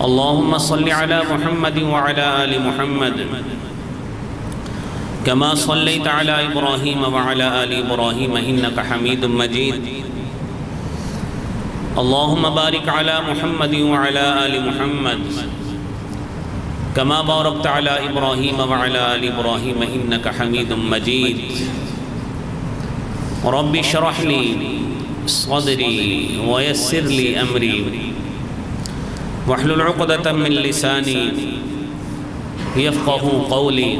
اللهم صل على محمد وعلى آل محمد كما صليت على إبراهيم وعلى آل إبراهيم إنك حميد مجيد اللهم بارك على محمد وعلى آل محمد كما باركت على إبراهيم وعلى آل إبراهيم إنك حميد مجيد رب اشرح لي صدري ويسر لي أمري واحلل عقدة من لساني يفقهوا قولي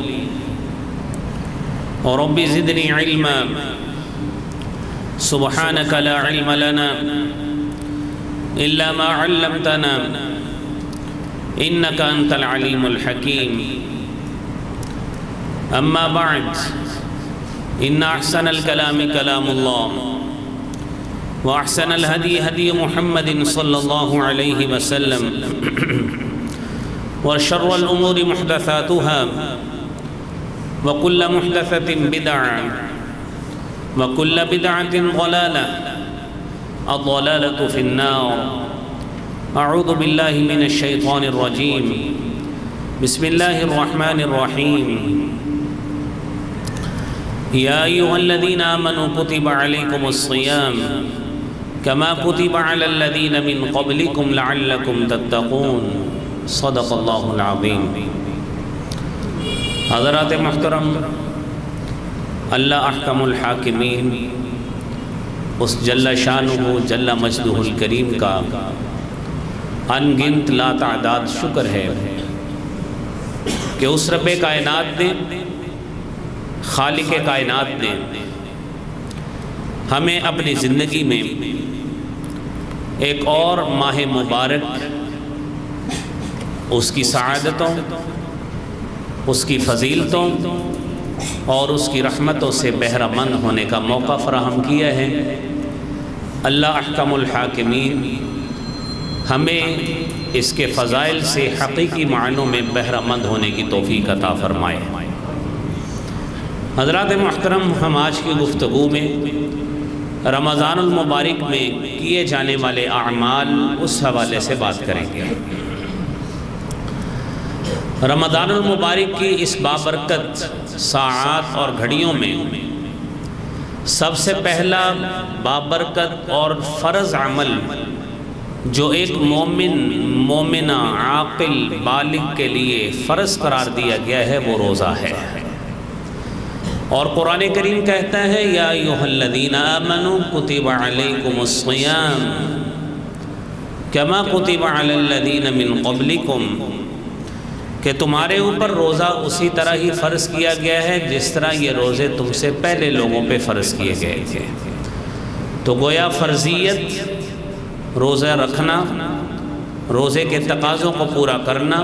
رب زدني علما سبحانك لا علم لنا إلا ما علمتنا إنك أنت العليم الحكيم أما بعد إن أحسن الكلام كلام الله وأحسن الهدي هدي محمد صلى الله عليه وسلم وشر الأمور محدثاتها وكل محدثة بدعة وكل بدعة ضلالة الضلالة في النار أعوذ بالله من الشيطان الرجيم بسم الله الرحمن الرحيم يا أيها الذين آمنوا كتب عليكم الصيام كما كتب على الذين من قبلكم لعلكم تتقون صدق الله العظيم حضرات محترم، اللہ احکم الحاکمین اس جل شانہ جل مجدہ الکریم کا ان گنت لا تعداد شکر ہے کہ اس رب کائنات نے، خالق کائنات نے ہمیں اپنی زندگی میں ایک اور ماہ مبارک اس کی سعادتوں، اس کی فضیلتوں اور اس کی رحمتوں سے بہرہ مند ہونے کا موقع فراہم کیا ہے۔ اللہ احکم الحاکمین ہمیں اس کے فضائل سے حقیقی معنوں میں بہرہ مند ہونے کی توفیق عطا فرمائے۔ حضرات محترم، ہم آج کی گفتگو میں رمضان المبارک میں کیے جانے والے اعمال اس حوالے سے بات کریں گے۔ رمضان المبارک کی اس بابرکت ساعات اور گھڑیوں میں سب سے پہلا بابرکت اور فرض عمل جو ایک مومنہ عاقل بالغ کے لیے فرض قرار دیا گیا ہے وہ روزہ ہے۔ اور قرآن کریم کہتا ہے یا ایھا الذین آمنوا کتب علیکم الصیام کما کتب علی الذین من قبلکم، کہ تمہارے اوپر روزہ اسی طرح ہی فرض کیا گیا ہے جس طرح یہ روزے تم سے پہلے لوگوں پہ فرض کیے گئے تھے۔ تو گویا فرضیت روزہ رکھنا، روزے کے تقاضوں کو پورا کرنا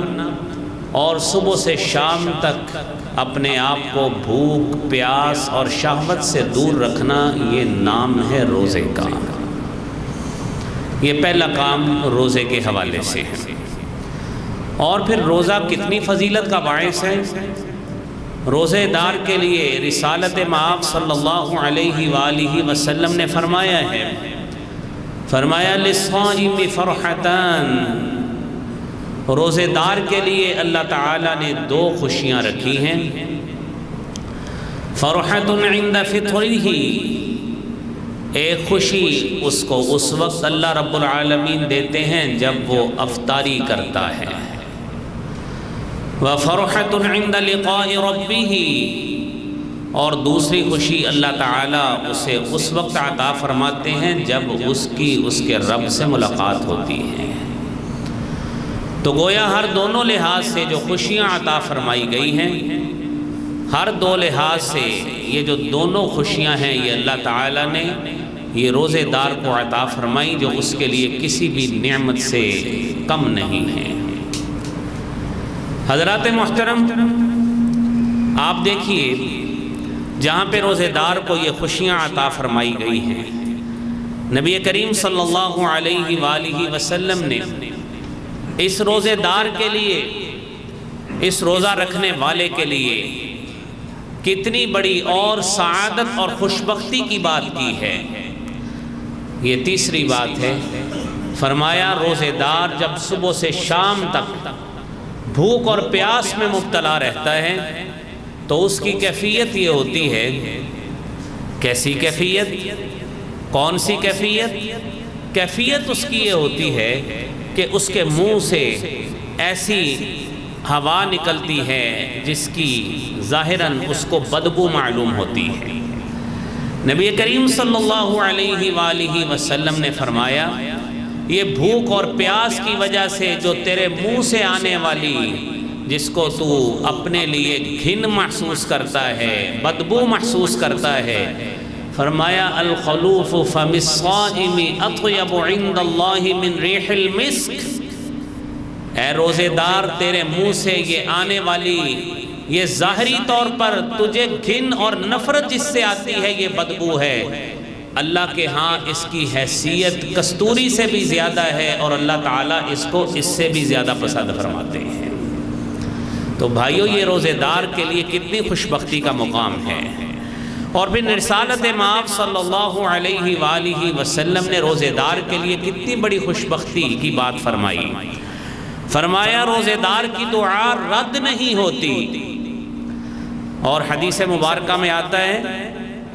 اور صبح سے شام تک اپنے آپ کو بھوک، پیاس اور شہوت سے دور رکھنا، یہ نام ہے روزے کا۔ یہ پہلا کام روزے کے حوالے سے ہے۔ اور پھر روزہ کتنی فضیلت کا باعث ہے۔ روزے دار کے لیے رسالت مآب صلی اللہ علیہ وآلہ وسلم نے فرمایا ہے، فرمایا للصائم فرحتان، روزے دار کے لیے اللہ تعالیٰ نے دو خوشیاں رکھی ہیں۔ فرحت عند فطرہ، ایک خوشی اس کو اس وقت اللہ رب العالمین دیتے ہیں جب وہ افطاری کرتا ہے۔ وَفَرْحَةٌ عِنْدَ لِقَاءِ رَبِّهِ، اور دوسری خوشی اللہ تعالیٰ اسے اس وقت عطا فرماتے ہیں جب اس کے رب سے ملاقات ہوتی ہے۔ تو گویا ہر دونوں لحاظ سے جو خوشیاں عطا فرمائی گئی ہیں، ہر دو لحاظ سے یہ جو دونوں خوشیاں ہیں یہ اللہ تعالیٰ نے یہ روزے دار کو عطا فرمائی، جو اس کے لیے کسی بھی نعمت سے کم نہیں ہے۔ حضرات محترم، آپ دیکھیے جہاں پہ روزے دار کو یہ خوشیاں عطا فرمائی گئی ہیں، نبی کریم صلی اللہ علیہ وآلہ وسلم نے اس روزے دار کے لیے، اس روزہ رکھنے والے کے لیے کتنی بڑی اور سعادت اور خوشبختی کی بات کی ہے۔ یہ تیسری بات ہے فرمایا روزے دار جب صبح سے شام تک بھوک اور پیاس میں مبتلا رہتا ہے تو اس کی کیفیت یہ ہوتی ہے. کیسی کیفیت؟ کون سی کیفیت؟ کیفیت اس کی یہ ہوتی ہے کہ اس کے منہ سے ایسی ہوا نکلتی ہے جس کی ظاہراً اس کو بدبو معلوم ہوتی ہے. نبی کریم صلی اللہ علیہ وآلہ وسلم نے فرمایا یہ بھوک اور پیاس کی وجہ سے جو تیرے منہ سے آنے والی جس کو تو اپنے لیے گھن محسوس کرتا ہے، بدبو محسوس کرتا ہے، فرمایا الخلوف فم الصائم اطیب عند اللہ من ریح المسک. اے روزے دار تیرے منہ سے یہ آنے والی یہ ظاہری طور پر تجھے گھن اور نفرت جس سے آتی ہے یہ بدبو ہے، اللہ کے ہاں اس کی حیثیت کستوری سے بھی زیادہ ہے اور اللہ تعالیٰ اس کو اس سے بھی زیادہ پسند فرماتے ہیں. تو بھائیو یہ روزے دار کے لیے کتنی خوشبختی کا مقام ہے. اور پھر رسالت مآب صلی اللہ علیہ وآلہ وسلم نے روزے دار کے لیے کتنی بڑی خوشبختی کی بات فرمائی. فرمایا روزے دار کی دعا رد نہیں ہوتی. اور حدیث مبارکہ میں آتا ہے،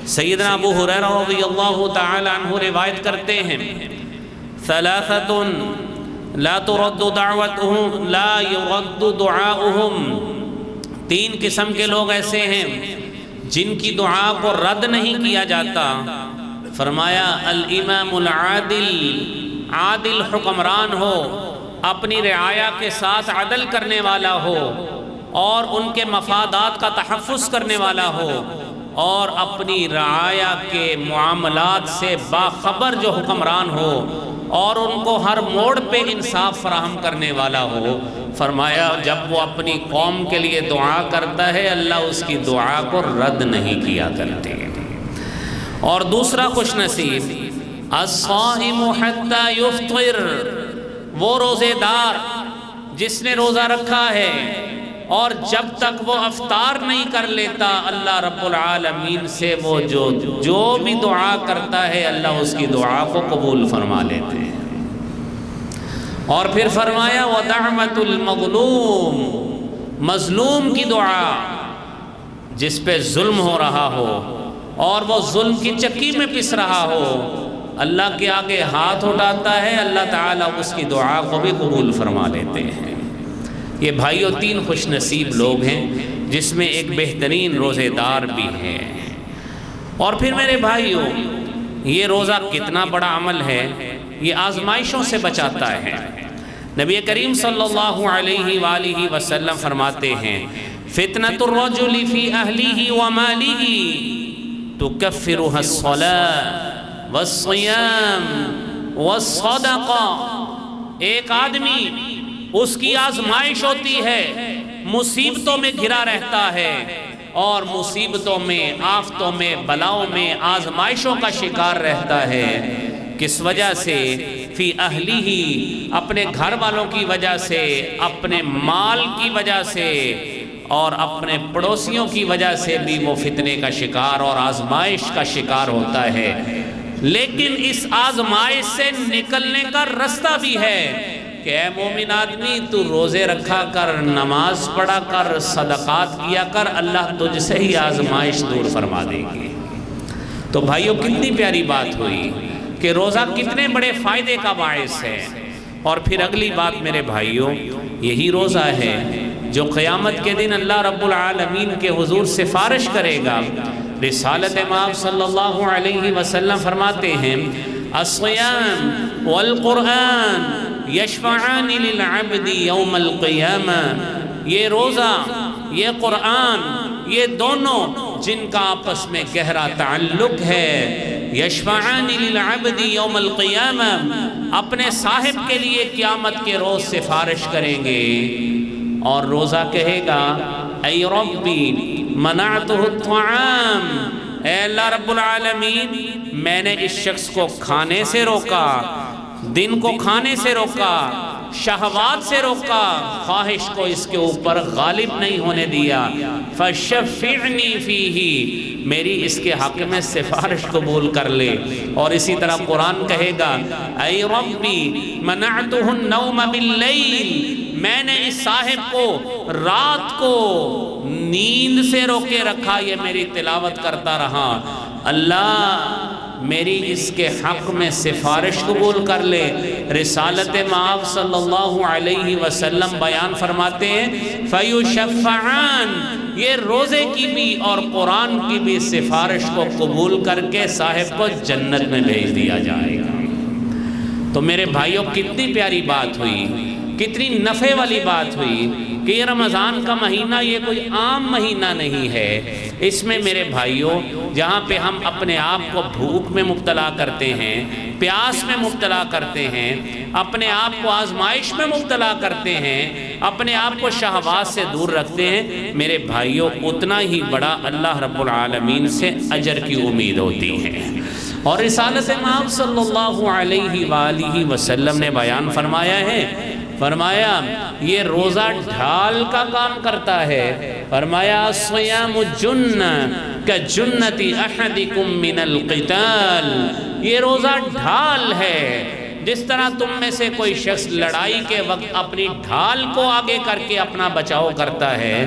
سیدنا ابو ہریرہ رضی اللہ تعالی عنہ روایت کرتے ہیں، ثلاثۃ لا ترد دعوتهم لا يرد دعاؤهم. 3 قسم کے لوگ ایسے ہیں جن کی دعا کو رد نہیں کیا جاتا. فرمایا الامام العادل، عادل حکمران ہو، اپنی رعایا کے ساتھ عدل کرنے والا ہو اور ان کے مفادات کا تحفظ کرنے والا ہو اور اپنی رعایا کے معاملات سے باخبر جو حکمران ہو اور ان کو ہر موڑ پہ انصاف فراہم کرنے والا ہو. فرمایا جب وہ اپنی قوم کے لیے دعا کرتا ہے اللہ اس کی دعا کو رد نہیں کیا کرتے. اور دوسرا خوش نصیب الصائم حتی یفطر، وہ روزے دار جس نے روزہ رکھا ہے اور جب تک وہ افطار نہیں کر لیتا اللہ رب العالمین سے وہ جو بھی دعا کرتا ہے اللہ اس کی دعا کو قبول فرما لیتے ہیں. اور پھر فرمایا وَدَعْمَةُ الْمَظْلُومِ، مظلوم کی دعا جس پہ ظلم ہو رہا ہو اور وہ ظلم کی چکی میں پس رہا ہو، اللہ کے آگے ہاتھ اٹھاتا ہے اللہ تعالیٰ اس کی دعا کو بھی قبول فرما لیتے ہیں. یہ بھائیو 3 خوش نصیب لوگ ہیں جس میں ایک بہترین روزے دار بھی ہے. اور پھر میرے بھائیو یہ روزہ کتنا بڑا عمل ہے، یہ آزمائشوں سے بچاتا ہے. نبی کریم صلی اللہ علیہ وآلہ وسلم فرماتے ہیں فتنة الرجل فی اہلہ ومالہ تکفرها الصلاة والصیام والصدقہ. ایک آدمی اس کی آزمائش ہوتی ہے، مصیبتوں میں گھرا رہتا ہے اور مصیبتوں میں، آفتوں میں، بلاؤں میں، آزمائشوں کا شکار رہتا ہے. کس وجہ سے؟ فی اہلہ، اپنے گھر والوں کی وجہ سے، اپنے مال کی وجہ سے اور اپنے پڑوسیوں کی وجہ سے بھی وہ فتنے کا شکار اور آزمائش کا شکار ہوتا ہے. لیکن اس آزمائش سے نکلنے کا رستہ بھی ہے کہ اے مومن آدمی تو روزے رکھا کر، نماز پڑھا کر، صدقات کیا کر، اللہ تجھ سے ہی آزمائش دور فرما دے گی. تو بھائیو کتنی پیاری بات ہوئی کہ روزہ کتنے بڑے فائدے کا باعث ہے. اور پھر اگلی بات میرے بھائیو، یہی روزہ ہے جو قیامت کے دن اللہ رب العالمین کے حضور سفارش کرے گا. رسالت مآب صلی اللہ علیہ وسلم فرماتے ہیں الصیام والقرآن یشفعان للعبد یوم القیامہ. یہ روزہ، یہ قرآن، یہ دونوں جن کا آپس میں گہرا تعلق ہے، یشفعان للعبد یوم القیامہ، اپنے صاحب کے لیے قیامت کے روز سفارش کریں گے. اور روزہ کہے گا اے ربی منعتہ الطعام، اے اللہ رب العالمین میں نے اس شخص کو کھانے سے روکا، دن کو کھانے سے روکا، شہوات سے روکا، خواہش کو اس کے اوپر غالب نہیں ہونے دیا۔ فَشَفِّعْنِي فِيهِ، میری اس کے حق میں سفارش قبول کر لے۔ اور اسی طرح قرآن کہے گا اے ربی منعتہ النوم باللیل، میں نے اس صاحب کو رات کو نیند سے روکے رکھا، یہ میری تلاوت کرتا رہا۔ اللہ میری اس کے حق میں سفارش قبول کر لے۔ رسالت مآب صلی اللہ علیہ وسلم بیان فرماتے ہیں فَيُشَفَّعَانِ، یہ روزے کی بھی اور قرآن کی بھی سفارش کو قبول کر کے صاحب کو جنت میں بھیج دیا جائے گا۔ تو میرے بھائیوں کتنی پیاری بات ہوئی، کتنی نفع والی بات ہوئی کہ یہ رمضان کا مہینہ یہ کوئی عام مہینہ نہیں ہے۔ اس میں میرے بھائیوں جہاں پہ ہم اپنے آپ کو بھوک میں مبتلا کرتے ہیں، پیاس میں مبتلا کرتے ہیں، اپنے آپ کو آزمائش میں مبتلا کرتے ہیں، اپنے آپ کو شہوات سے دور رکھتے ہیں، میرے بھائیوں اتنا ہی بڑا اللہ رب العالمین سے اجر کی امید ہوتی ہے۔ اور رسالت مآب صلی اللہ علیہ وآلہ وسلم نے بیان فرمایا ہے، فرمایا یہ روزہ ڈھال کا کام کرتا ہے۔ فرمایا الصیام جنہ کجنۃ احدکم من القتال، یہ روزہ ڈھال ہے، جس طرح تم میں سے کوئی شخص لڑائی کے وقت اپنی ڈھال کو آگے کر کے اپنا بچاؤ کرتا ہے،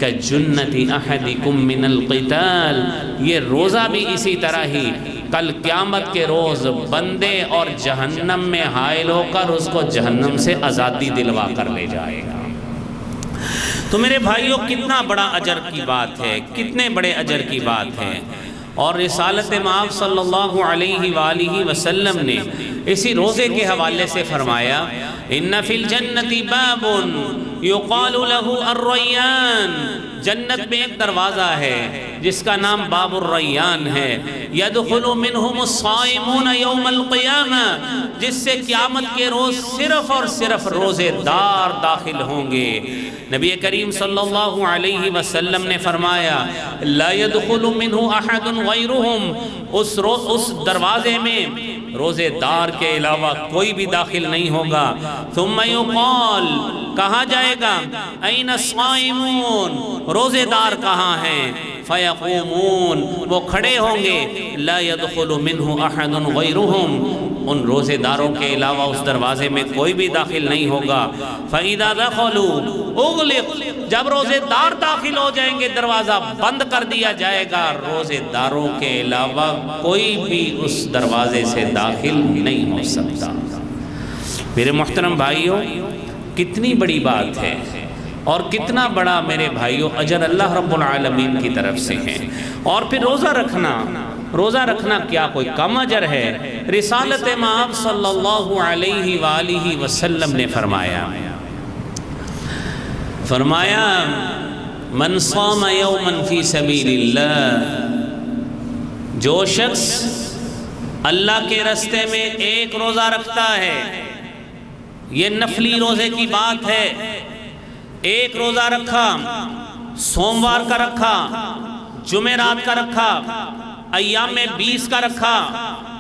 کجنۃ احدکم من القتال، یہ روزہ بھی اسی طرح ہی کل قیامت کے روز بندے اور جہنم میں حائل ہو کر اس کو جہنم سے آزادی دلوا کر لے جائے گا۔ تو میرے بھائیوں کتنا بڑا اجر کی بات ہے، کتنے بڑے اجر کی بات ہے۔ اور رسالت مآب صلی اللہ علیہ وآلہ وسلم نے اسی روزے کے حوالے سے فرمایا ان فی الجنت باب یقال لہ الریان، جنت میں ایک دروازہ ہے جس کا نام باب الریان ہے، یدخل منہم الصائمون یوم القیامہ، جس سے قیامت کے روز صرف اور صرف روزے دار داخل ہوں گے۔ نبی کریم صلی اللہ علیہ وسلم نے فرمایا لا يدخل منہ احد غیرہم، اس دروازے میں روزے دار کے علاوہ کوئی بھی داخل نہیں ہوگا۔ ثم یقال، کہا جائے گا این الصائمون، روزے دار کہاں ہیں؟ فیقومون، وہ کھڑے ہوں گے، لا يدخل منہ احد غیرہم، ان روزے داروں کے علاوہ اس دروازے میں کوئی بھی داخل نہیں ہوگا۔ فَإِذَا دَخَلُوا اُغْلِقْ، جب روزے دار داخل ہو جائیں گے دروازہ بند کر دیا جائے گا، روزے داروں کے علاوہ کوئی بھی اس دروازے سے داخل نہیں ہو سکتا۔ میرے محترم بھائیوں کتنی بڑی بات ہے اور کتنا بڑا میرے بھائیوں اجر اللہ رب العالمین کی طرف سے ہے۔ اور پھر روزہ رکھنا کیا کوئی کم اجر ہے؟ رسالت مآب صلی اللہ علیہ وآلہ وسلم نے فرمایا من صام یوما فی سبیل اللہ، جو شخص اللہ کے راستے میں ایک روزہ رکھتا ہے، یہ نفلی روزے کی بات ہے، ایک روزہ رکھا، سوموار کا رکھا، جمعرات کا رکھا، ایام 20 کا رکھا،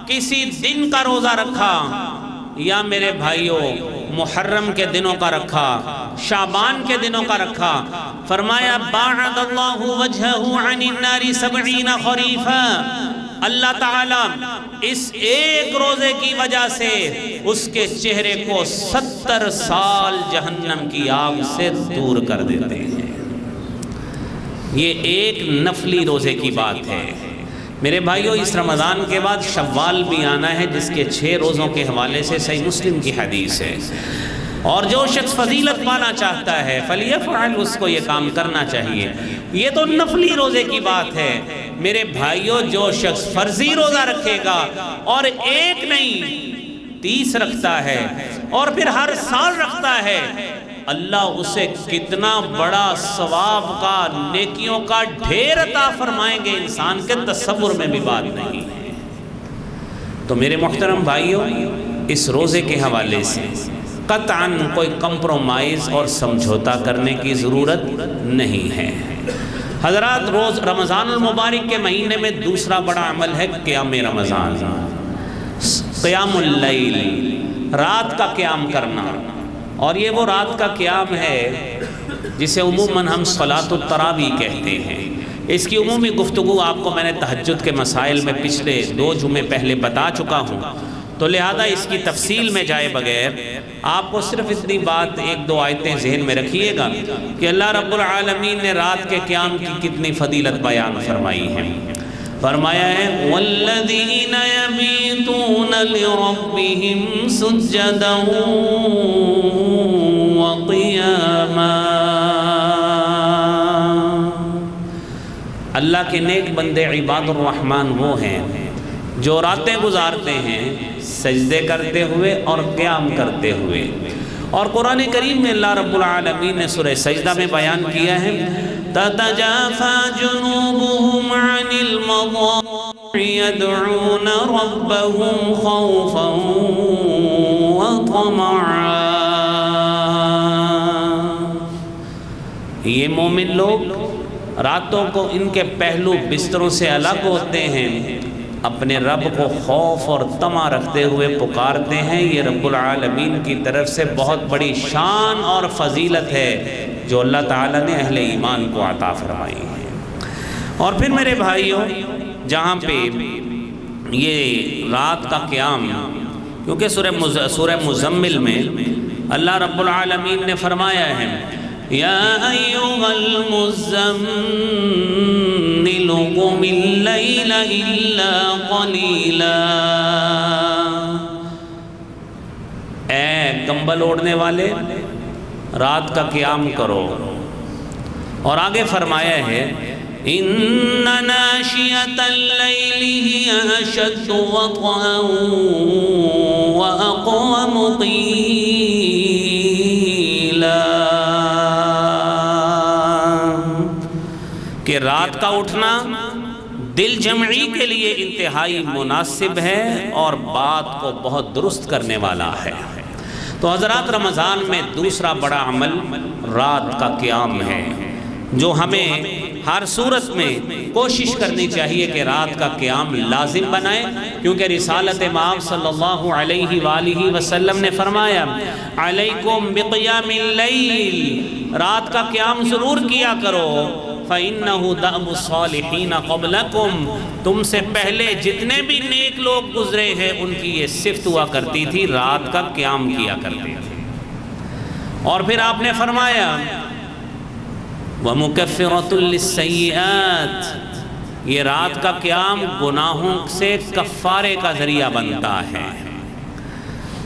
کسی دن کا روزہ رکھا، یا میرے بھائیوں محرم کے دنوں کا رکھا، شعبان کے دنوں کا رکھا، فرمایا باعد اللہ وجہہ عن النار 70 خریفا، اللہ تعالیٰ اس ایک روزے کی وجہ سے اس کے چہرے کو 70 سال جہنم کی آگ سے دور کر دیتے ہیں۔ یہ ایک نفلی روزے کی بات ہے۔ میرے بھائیوں اس رمضان کے بعد شوال بھی آنا ہے، جس کے 6 روزوں کے حوالے سے صحیح مسلم کی حدیث ہے۔ اور جو شخص فضیلت پانا چاہتا ہے فلیفعل، اس کو یہ کام کرنا چاہیے۔ یہ تو نفلی روزے کی بات ہے۔ میرے بھائیوں جو شخص فرضی روزہ رکھے گا اور ایک نہیں 30 رکھتا ہے اور پھر ہر سال رکھتا ہے، اللہ اسے کتنا بڑا ثواب کا، نیکیوں کا ڈھیر عطا فرمائیں گے، انسان کے تصور میں بھی بات نہیں ہے۔ تو میرے محترم بھائیوں اس روزے کے حوالے سے قطعاً کوئی کمپرومائز اور سمجھوتا کرنے کی ضرورت نہیں ہے۔ حضرات روز رمضان المبارک کے مہینے میں دوسرا بڑا عمل ہے قیام رمضان، قیام اللیل، رات کا قیام کرنا۔ اور یہ وہ رات کا قیام ہے جسے عموماً ہم صلاۃ التراویح کہتے ہیں۔ اس کی عمومی گفتگو آپ کو میں نے تہجد کے مسائل میں پچھلے 2 جمعے پہلے بتا چکا ہوں، تو لہذا اس کی تفصیل میں جائے بغیر آپ کو صرف اتنی بات 1-2 آیتیں ذہن میں رکھیے گا کہ اللہ رب العالمین نے رات کے قیام کی کتنی فضیلت بیان فرمائی ہے۔ فرمایا ہے وَالَّذِينَ يَبِيتُونَ لِرَبِّهِمْ سُجَّدًا وَقِيَامًا۔ اللہ کے نیک بندے عباد الرحمن وہ ہیں جو راتیں گزارتے ہیں سجدے کرتے ہوئے اور قیام کرتے ہوئے۔ اور قرآن کریم میں اللہ رب العالمین نے سورہ سجدہ میں بیان کیا ہے تَتَجَافَى جُنُوبُهُمْ عَنِ الْمَضَاجِعِ يَدْعُونَ رَبَّهُمْ خَوْفًا وَطَمَعًا۔ یہ مومن لوگ راتوں کو ان کے پہلو بستروں سے الگ ہوتے ہیں، اپنے رب کو خوف اور طمع رکھتے ہوئے پکارتے ہیں۔ یہ رب العالمین کی طرف سے بہت بڑی شان اور فضیلت ہے جو اللہ تعالیٰ نے اہل ایمان کو عطا فرمائی ہے۔ اور پھر میرے بھائیوں، جہاں پہ یہ رات کا قیام، کیونکہ سورہ مزمل میں اللہ رب العالمین نے فرمایا ہے یا ایھا المزمل قم اللیل الا قلیلا، اے کمبل اوڑھنے والے رات کا قیام کرو۔ اور آگے فرمایا ہے ان ناشئۃ اللیل ہی اشد وطئا واقوم قیلا، کہ رات کا اٹھنا دل جمعی کے لیے انتہائی مناسب ہے اور بات کو بہت درست کرنے والا ہے۔ تو حضرات، رمضان میں دوسرا بڑا عمل رات کا قیام ہے جو ہمیں ہر صورت میں کوشش کرنی چاہیے کہ رات کا قیام لازم بنائے، کیونکہ رسالت مآب صلی اللہ علیہ وآلہ وسلم نے فرمایا علیکم بقیام اللیل، رات کا قیام ضرور کیا کرو، فَإِنَّهُ دَأْبُ الصَّالِحِينَ قَبْلَكُمْ، تم سے پہلے جتنے بھی نیک لوگ گزرے ہیں ان کی یہ صفت ہوا کرتی تھی، رات کا قیام کیا کرتے تھے۔ اور پھر آپ نے فرمایا وَمُكَفِّرَةٌ لِلسَّيِّئَاتِ، یہ رات کا قیام گناہوں سے کفارے کا ذریعہ بنتا ہے۔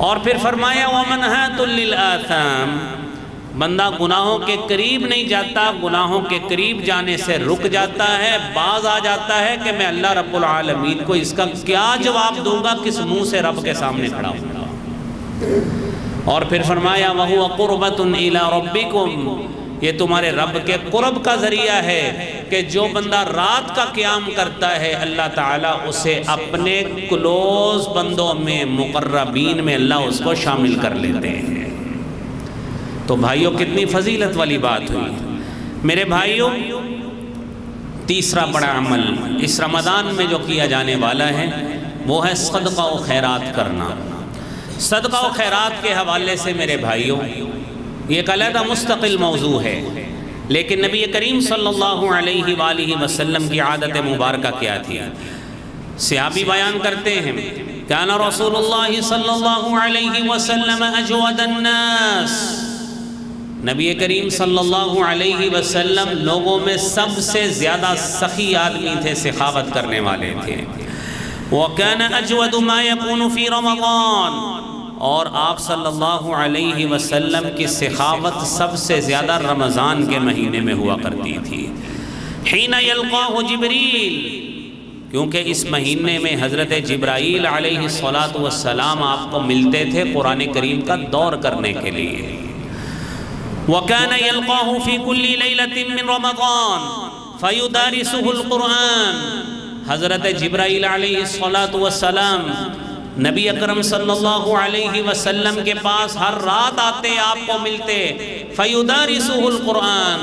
اور پھر فرمایا وَمَنْهَاتٌ لِلْآثَامِ، بندہ گناہوں کے قریب نہیں جاتا، گناہوں کے قریب جانے سے رک جاتا ہے، باز آ جاتا ہے کہ میں اللہ رب العالمین کو اس کا کیا جواب دوں گا، کس منہ سے رب کے سامنے کھڑا ہوں گا۔ اور پھر فرمایا وَهُوَ قُرْبَةٌ إِلَىٰ رَبِّكُمْ، یہ تمہارے رب کے قرب کا ذریعہ ہے کہ جو بندہ رات کا قیام کرتا ہے اللہ تعالیٰ اسے اپنے کلوز بندوں میں، مقربین میں اللہ اس کو شامل کر لیتے ہیں۔ تو بھائیوں، کتنی فضیلت والی بات ہوئی۔ میرے بھائیوں، تیسرا بڑا عمل اس رمضان میں جو کیا جانے والا ہے وہ ہے صدقہ و خیرات کرنا۔ صدقہ و خیرات کے حوالے سے میرے بھائیوں یہ ایک علیحدہ مستقل موضوع ہے، لیکن نبی کریم صلی اللہ علیہ وآلہ وسلم کی عادت مبارکہ کیا تھی؟ صحابی بیان کرتے ہیں کان رسول اللہ صلی اللہ علیہ وسلم اجود الناس، نبی کریم صلی اللہ علیہ وسلم لوگوں میں سب سے زیادہ سخی آدمی تھے، سخاوت کرنے والے تھے۔ وَكَانَ أَجْوَدُ مَا يَكُونُ فِي رَمَضَانِ، اور آپ صلی اللہ علیہ وسلم کی سخاوت سب سے زیادہ رمضان کے مہینے میں ہوا کرتی تھی۔ حِينَ يَلْقَاهُ جِبْرِيلُ، کیونکہ اس مہینے میں حضرت جبرائیل علیہ السلام آپ کو ملتے تھے قرآن کریم کا دور کرنے کے لیے۔ وَكَانَ يَلْقَاهُ فِي كُلِّ لَيْلَةٍ مِّن رَمَضَانَ فَيُدَارِسُهُ الْقُرْآنَ، حضرت جبرائیل علیہ السلام نبی اکرم صلی اللہ علیہ وسلم کے پاس ہر رات آتے، آپ کو ملتے، فَيُدَارِسُهُ الْقُرْآنَ،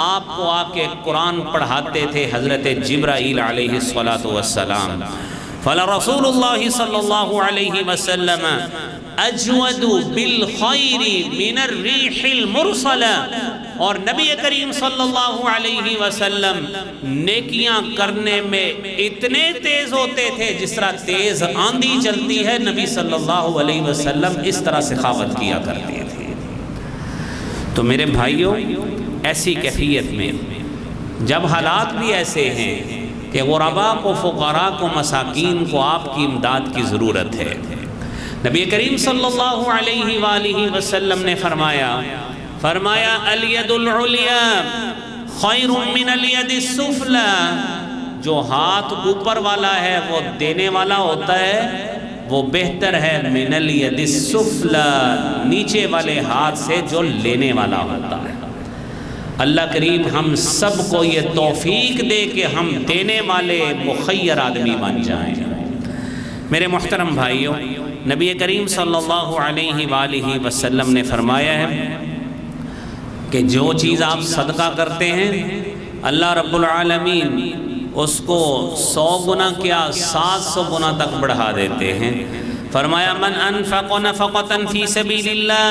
آپ کو آ کے قرآن پڑھاتے تھے حضرت جبرائیل علیہ السلام۔ فَلَرَسُولُ اللَّهِ صلی اللہ علیہ وسلم اجود بالخیر من الریح المرسلہ، اور نبی کریم صلی اللہ علیہ وسلم نیکیاں کرنے میں اتنے تیز ہوتے تھے جس طرح تیز آندھی چلتی ہے، نبی صلی اللہ علیہ وسلم اس طرح سخاوت کیا کرتے تھے۔ تو میرے بھائیوں، ایسی کیفیت میں جب حالات بھی ایسے ہیں کہ غرباء کو، فقراء کو، مساکین کو آپ کی امداد کی ضرورت ہے، نبی کریم صلی اللہ علیہ وآلہ وسلم نے فرمایا الید العلیا خیر من الید السفلی، جو ہاتھ اوپر والا ہے وہ دینے والا ہوتا ہے، وہ بہتر ہے من الید السفلی، نیچے والے ہاتھ سے جو لینے والا ہوتا ہے۔ اللہ کریم ہم سب کو یہ توفیق دے کہ ہم دینے والے مخیر آدمی بن جائیں۔ میرے محترم بھائیوں، نبی کریم صلی اللہ علیہ وآلہ وسلم نے فرمایا ہے کہ جو چیز آپ صدقہ کرتے ہیں اللہ رب العالمین اس کو 100 گنا کیا 700 گنا تک بڑھا دیتے ہیں۔ فرمایا من انفق نفقتا فی سبیل اللہ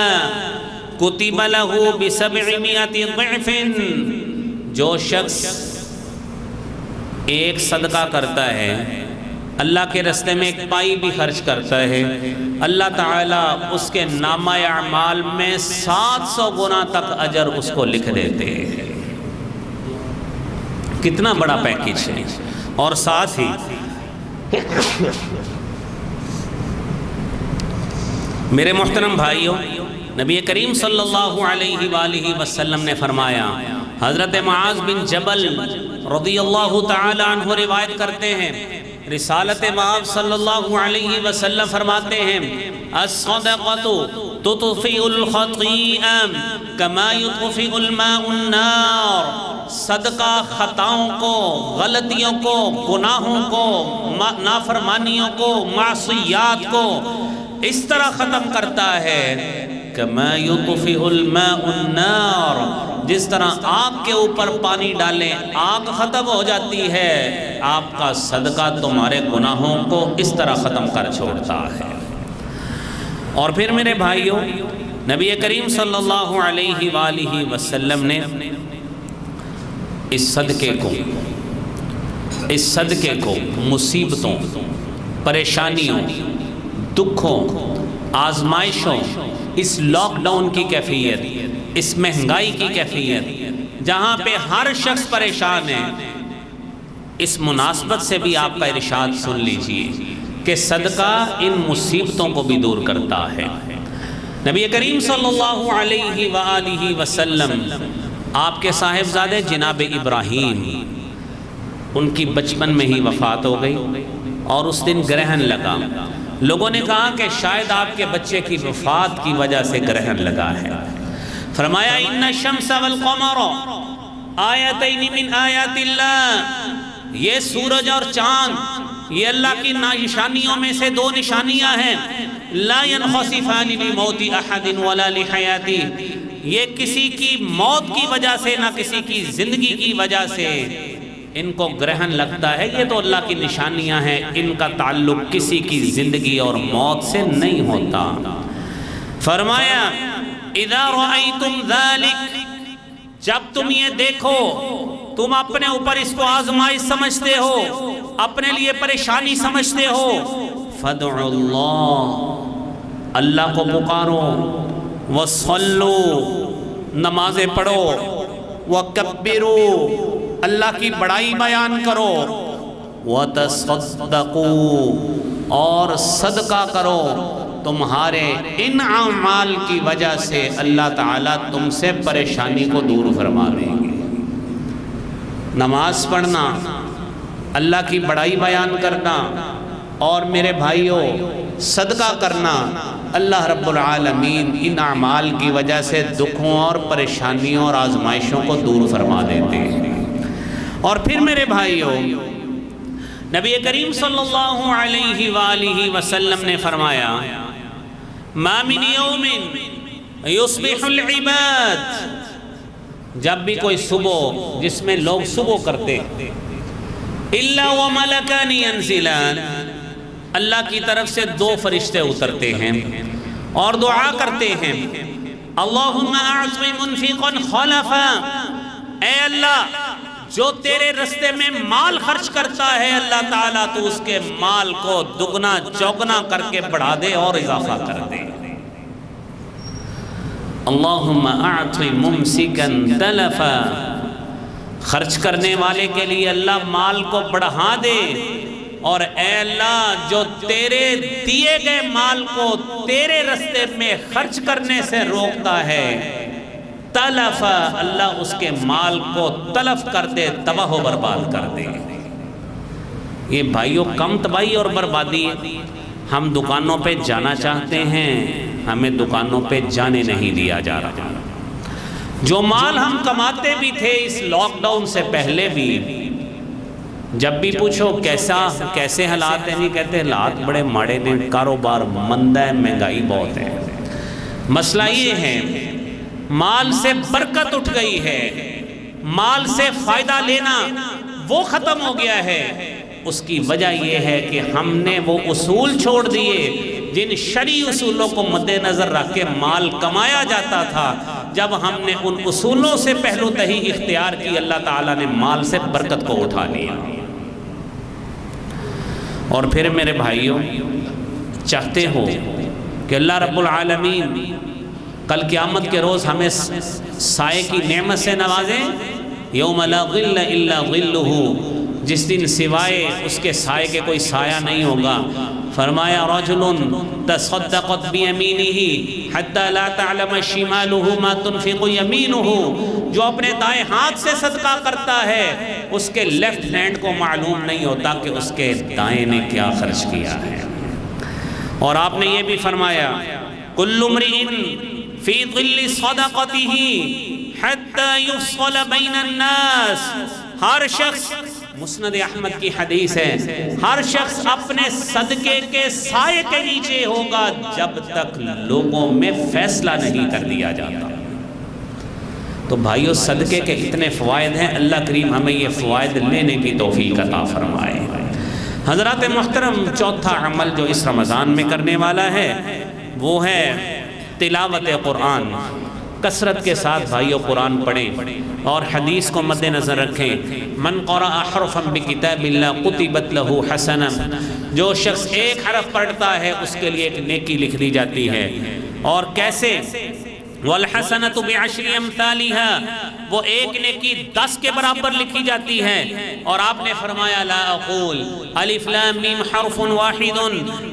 کتب لہ ب700 ضعف، جو شخص ایک صدقہ کرتا ہے، اللہ کے راستے میں ایک پائی بھی خرچ کرتا ہے، اللہ تعالیٰ اس کے نامہ اعمال میں 700 گنا تک اجر اس کو لکھ دیتے ہیں۔ کتنا بڑا پیکیج ہے۔ اور ساتھ ہی میرے محترم بھائیوں، نبی کریم صلی اللہ علیہ وآلہ وسلم نے فرمایا، حضرت معاذ بن جبل رضی اللہ تعالی عنہ روایت کرتے ہیں، رسالت مآب صلی اللہ علیہ وسلم فرماتے ہیں الصدقۃ تطفئ الخطیئہ کما یطفئ الماء النار، صدقہ خطاؤں کو، غلطیوں کو، گناہوں کو، نافرمانیوں کو، معصیات کو اس طرح ختم کرتا ہے کما یطفئ الماء النار، جس طرح آگ کے اوپر پانی ڈالیں آگ ختم ہو جاتی ہے، آپ کا صدقہ تمہارے گناہوں کو اس طرح ختم کر چھوڑتا ہے۔ اور پھر میرے بھائیوں، نبی کریم صلی اللہ علیہ وآلہ وسلم نے اس صدقے کو مصیبتوں، پریشانیوں، دکھوں، آزمائشوں، اس لاک ڈاؤن کی کیفیت، اس مہنگائی کی کیفیت جہاں پہ ہر شخص پریشان ہے، اس مناسبت سے بھی آپ کا ارشاد سن لیجئے کہ صدقہ ان مصیبتوں کو بھی دور کرتا ہے۔ نبی کریم صلی اللہ علیہ وآلہ وسلم، آپ کے صاحبزادے جناب ابراہیم، ان کی بچپن میں ہی وفات ہو گئی اور اس دن گرہن لگا۔ لوگوں نے کہا کہ شاید آپ کے بچے کی وفات کی وجہ سے گرہن لگا ہے۔ فرمایا ان الشمس والقمر آیتین من آیات اللہ، یہ سورج اور چاند یہ اللہ کی نشانیوں میں سے 2 نشانیاں ہیں، لا ينخسفان لموت احد ولا لحیاتی، یہ کسی کی موت کی وجہ سے نہ کسی کی زندگی کی وجہ سے ان کو گرہن لگتا ہے، یہ تو اللہ کی نشانیاں ہیں، ان کا تعلق کسی کی زندگی اور موت سے نہیں ہوتا۔ فرمایا اذا رأیتم ذالک، جب تم یہ دیکھو، تم اپنے اوپر اس کو آزمائش سمجھتے ہو، اپنے لیے پریشانی سمجھتے ہو، فادعوا اللہ، اللہ کو پکارو، وصلوا، نمازیں پڑھو، وکبروا، اللہ کی بڑائی بیان کرو، وتصدقوا، اور صدقہ کرو، تمہارے ان اعمال کی وجہ سے اللہ تعالیٰ تم سے پریشانی کو دور فرما دیں گے۔ نماز پڑھنا، اللہ کی بڑائی بیان کرنا، اور میرے بھائیوں صدقہ کرنا، اللہ رب العالمین ان اعمال کی وجہ سے دکھوں اور پریشانیوں اور آزمائشوں کو دور فرما دیتے ہیں۔ اور پھر میرے بھائیوں، نبی کریم صلی اللہ علیہ وآلہ وسلم نے فرمایا ما من یوم یصبح العباد، جب بھی کوئی صبح جس میں لوگ صبح کرتے الا وملکان ینزلان، اللہ کی طرف سے 2 فرشتے اترتے ہیں، اور دعا کرتے ہیں اللہم اعطِ منفقا خلفا، اے اللہ جو تیرے رستے میں مال خرچ کرتا ہے اللہ تعالیٰ تو اس کے مال کو دگنا چوگنا کر کے بڑھا دے اور اضافہ کر دے۔ اللہم اعطِ ممسکا تلفا، خرچ کرنے والے کے لیے اللہ مال کو بڑھا دے، اور اے اللہ جو تیرے دیے گئے مال کو تیرے رستے میں خرچ کرنے سے روکتا ہے، تلف، اللہ اس کے مال کو تلف کر دے، تباہ و برباد کر دے۔ یہ بھائیوں کم تباہی اور بربادی ہے۔ ہم دکانوں پہ جانا چاہتے ہیں، ہمیں دکانوں پہ جانے نہیں دیا جا رہا۔ جو مال ہم کماتے بھی تھے اس لاک ڈاؤن سے پہلے بھی، جب بھی پوچھو کیسے حالات ہیں، نہیں کہتے حالات بڑے ماڑے نے، کاروبار مندہ ہے، مہنگائی بہت ہے۔ مسئلہ یہ ہے مال سے برکت اٹھ گئی ہے، مال سے فائدہ لینا وہ ختم ہو گیا ہے۔ اس کی وجہ یہ ہے کہ ہم نے وہ اصول چھوڑ دیے جن شرعی اصولوں کو مد نظر رکھ کے مال کمایا جاتا تھا۔ جب ہم نے ان اصولوں سے پہلو دہی اختیار کی، اللہ تعالیٰ نے مال سے برکت کو اٹھا لیا۔ اور پھر میرے بھائیوں چاہتے ہو کہ اللہ رب العالمین کل قیامت کے روز ہمیں سائے کی نعمت سے نوازیں، یوم لا ظل الا ظلہ، جس دن سوائے اس کے سائے کے کوئی سایہ نہیں ہوگا۔ فرمایا رجل تصدقت بیمینہ حتی لا تعلم شمالہ ما تنفق یمینہ، جو اپنے دائیں ہاتھ سے صدقہ کرتا ہے اس کے لیفٹ ہینڈ کو معلوم نہیں ہوتا کہ اس کے دائیں نے کیا خرچ کیا ہے۔ اور آپ نے یہ بھی فرمایا کل امرئ فی ظل صدقتہ حتی یفصل بین الناس، ہر شخص، مسند احمد کی حدیث ہے، ہر شخص اپنے صدقے کے سائے کے نیچے ہوگا جب تک لوگوں میں فیصلہ نہیں کر دیا جاتا۔ تو بھائیو صدقے کے اتنے فوائد ہیں، اللہ کریم ہمیں یہ فوائد لینے کی توفیق عطا فرمائے۔ حضرات محترم، چوتھا عمل جو اس رمضان میں کرنے والا ہے وہ ہے تلاوت قرآن۔ کثرت کے ساتھ بھائیو قرآن پڑھیں اور حدیث کو مد نظر رکھیں۔ من قرأ حرفا بکتاب اللہ قطبت لہ حسنہ، جو شخص ایک حرف پڑھتا ہے اس کے لیے ایک نیکی لکھ دی جاتی ہے۔ اور کیسے؟ والحسنۃ بعشر امثالها، وہ ایک نیکی 10 کے برابر لکھی جاتی ہے۔ اور آپ نے فرمایا لا اقول الف لام میم حرف واحد،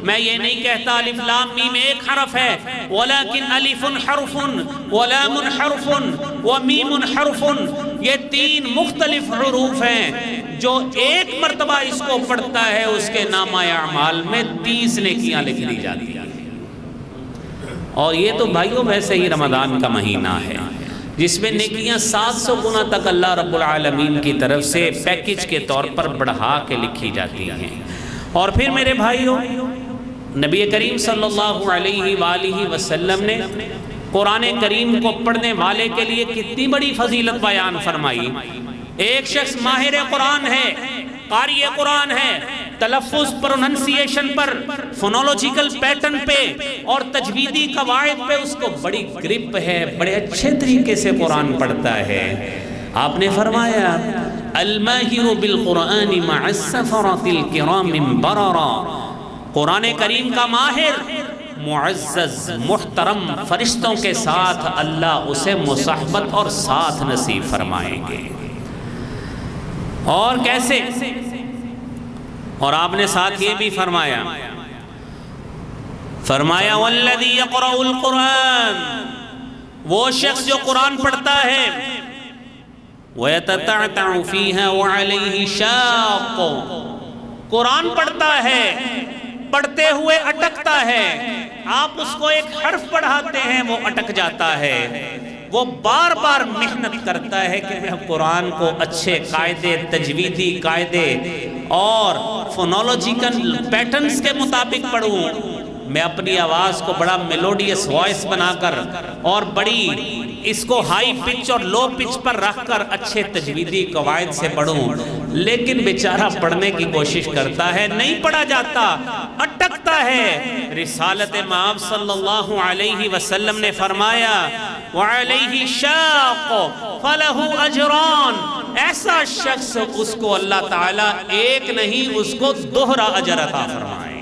میں یہ نہیں کہتا الف لام میم ایک حرف ہے، ولکن الف حرف ولام حرف ومیم حرف، یہ 3 مختلف حروف ہیں، جو ایک مرتبہ اس کو پڑھتا ہے اس کے نامہ اعمال میں 30 نیکیاں لکھ دی جاتی ہیں۔ اور یہ تو بھائیوں ویسے ہی رمضان کا مہینہ ہے جس میں نیکیاں 700 گنا تک اللہ رب العالمین کی طرف سے پیکج کے طور پر بڑھا کے لکھی جاتی ہیں۔ اور پھر میرے بھائیوں نبی کریم صلی اللہ علیہ وآلہ وسلم نے قرآن کریم کو پڑھنے والے کے لیے کتنی بڑی فضیلت بیان فرمائی۔ ایک شخص ماہر قرآن ہے، قاری قرآن ہے، تلفظ پروننسیشن پر، فونولوجیکل پیٹرن پہ اور تجویدی قواعد پہ اس کو بڑی گرپ ہے، بڑے اچھے طریقے سے قرآن پڑھتا ہے۔ آپ نے فرمایا الماہر بالقرآن مع السفرۃ الکرام بررا، قرآن کریم کا ماہر معزز محترم فرشتوں کے ساتھ اللہ اسے مصاحبت اور ساتھ نصیب فرمائیں گے۔ اور کیسے؟ اور آپ نے ساتھ یہ بھی فرمایا والذی یقرأ القرآن، وہ شخص جو قرآن پڑھتا ہے وَيَتَتَعْتَعُ فِيهَا وَعَلَيْهِ شَاقٌ، قرآن پڑھتا ہے پڑھتے ہوئے اٹکتا ہے، آپ اس کو ایک حرف پڑھاتے ہیں وہ اٹک جاتا ہے، وہ بار بار محنت کرتا ہے کہ میں قرآن کو اچھے قاعدے، تجویدی قاعدے اور فونولوجیکل پیٹرنز کے مطابق پڑھوں، میں اپنی آواز کو بڑا میلوڈیس وائس بنا کر اور بڑی اس کو ہائی پچ اور لو پچ پر رکھ کر اچھے تجویدی قواعد سے پڑھوں، لیکن بیچارہ پڑھنے کی کوشش کرتا ہے، نہیں پڑھا جاتا، اٹکتا ہے۔ رسالت مآب صلی اللہ علیہ وسلم نے فرمایا وَعَلَيْهِ شَاقٌ فَلَهُ أَجْرَانِ، ایسا شخص اس کو اللہ تعالیٰ ایک نہیں اس کو دوہرا اجر عطا فرمائے۔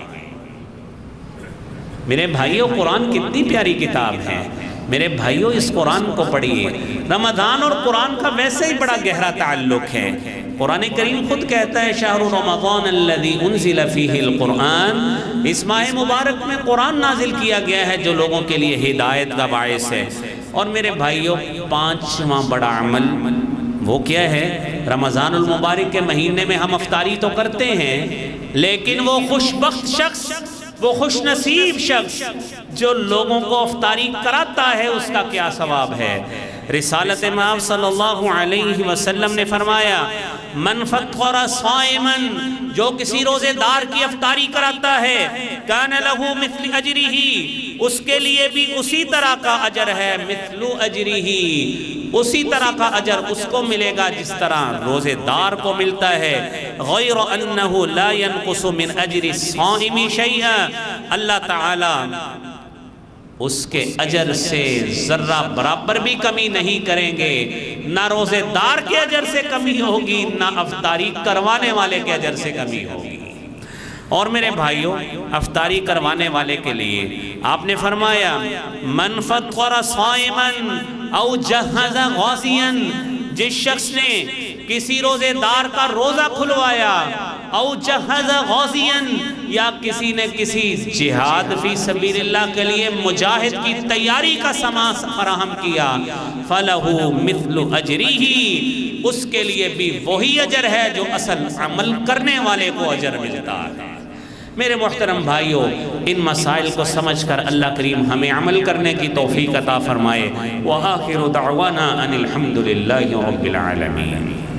میرے بھائیوں، قرآن کتنی پیاری کتاب ہے، میرے بھائیوں اس قرآن کو پڑھیے۔ رمضان اور قرآن کا ویسے ہی بڑا گہرا تعلق ہے۔ قرآن کریم خود کہتا ہے شہر رمضان الذی انزل فیہ القرآن، اس ماہ مبارک میں قرآن نازل کیا گیا ہے جو لوگوں کے لیے ہدایت کا باعث ہے۔ اور میرے بھائیوں، پانچواں بڑا عمل وہ کیا ہے؟ رمضان المبارک کے مہینے میں ہم افطاری تو کرتے ہیں، لیکن وہ خوش بخت شخص، وہ خوش نصیب شخص جو لوگوں کو افطاری کراتا ہے، اس کا کیا ثواب ہے؟ رسالت مآب صلی اللہ علیہ وسلم نے فرمایا من فطر صائما، جو کسی روزے دار کی افطاری کراتا ہے، کان لہ مثل اجرہ، اس کے لیے بھی اسی طرح کا اجر ہے، مثل اجرہ، اسی طرح کا اجر اس کو ملے گا جس طرح روزے دار کو ملتا ہے، غیر انہ لا ينقص من اجر الصائم شیئا، اللہ تعالی اس کے اجر سے ذرہ برابر بھی کمی نہیں کریں گے، نہ روزے دار کے اجر سے کمی ہوگی، نہ افطاری کروانے والے کے اجر سے کمی ہوگی۔ اور میرے بھائیوں، افطاری کروانے والے کے لیے آپ نے فرمایا من فطر صائما او جہز غازیا، جس شخص نے کسی روزے دار کا روزہ کھلوایا، او جہز غازیا، یا کسی نے کسی جہاد فی سبیل اللہ کے لیے مجاہد کی تیاری کا سامان فراہم کیا، فَلَهُ مِثْلُ أَجْرِهِ، اس کے لیے بھی وہی اجر ہے جو اصل عمل کرنے والے کو اجر ملتا ہے۔ میرے محترم بھائیوں، ان مسائل کو سمجھ کر اللہ کریم ہمیں عمل کرنے کی توفیق عطا فرمائے۔ وَآخِرُ دَعْوَانَا أَنِ الْحَمْدُ لِلَّهِ رَبِّ الْعَالَمِينَ۔